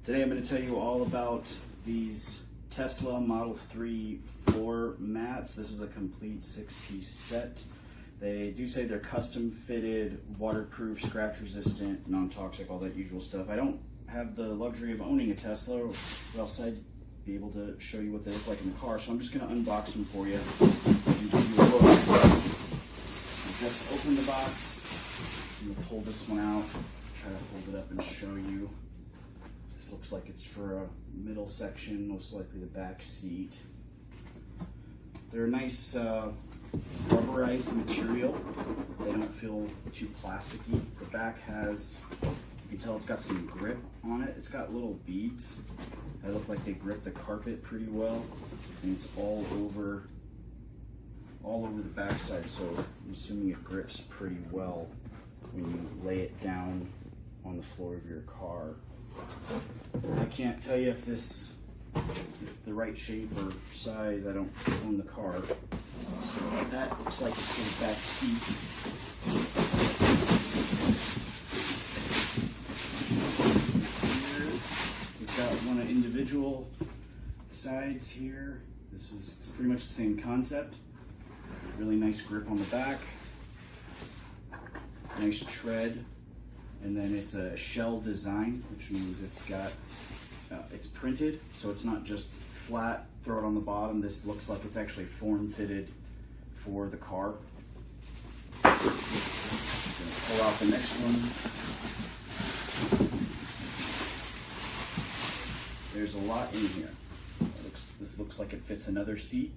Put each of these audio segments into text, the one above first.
Today I'm going to tell you all about these Tesla Model 3 floor mats. This is a complete 6-piece set. They do say they're custom fitted, waterproof, scratch resistant, non-toxic, all that usual stuff. I don't have the luxury of owning a Tesla, or else I'd be able to show you what they look like in the car. So I'm just going to unbox them for you and give you a look. I just opened the box. I'm going to pull this one out, try to hold it up and show you. This looks like it's for a middle section, most likely the back seat. They're a nice rubberized material. They don't feel too plasticky. The back has, you can tell it's got some grip on it. It's got little beads that look like they grip the carpet pretty well. And it's all over the back side, so I'm assuming it grips pretty well when you lay it down on the floor of your car. I can't tell you if this is the right shape or size. I don't own the car. So that looks like it's for the back seat. Here, we've got one of individual sides here. It's pretty much the same concept. Really nice grip on the back. Nice tread. And then it's a shell design, which means it's got, it's printed, so it's not just flat, throw it on the bottom. This looks like it's actually form fitted for the car. I'm gonna pull out the next one. There's a lot in here. This looks like it fits another seat.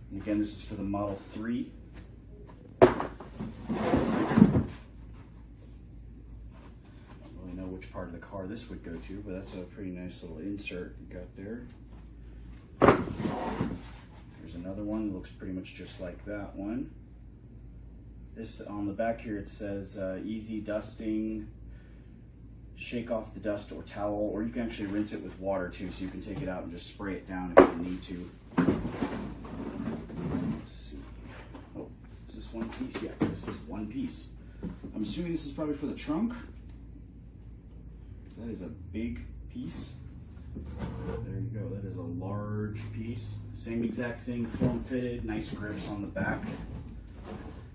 And again, this is for the Model 3. Which part of the car this would go to, but that's a pretty nice little insert you got there. There's another one that looks pretty much just like that one. This on the back here, it says easy dusting, shake off the dust or towel, or you can actually rinse it with water too, so you can take it out and just spray it down if you need to. Let's see. Oh, is this one piece? Yeah, this is one piece. I'm assuming this is probably for the trunk. That is a big piece. There you go, that is a large piece. Same exact thing, form fitted, nice grips on the back.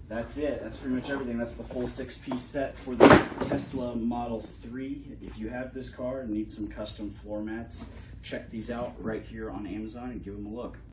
That's it, that's pretty much everything. That's the full 6-piece set for the Tesla Model 3. If you have this car and need some custom floor mats, check these out right here on Amazon and give them a look.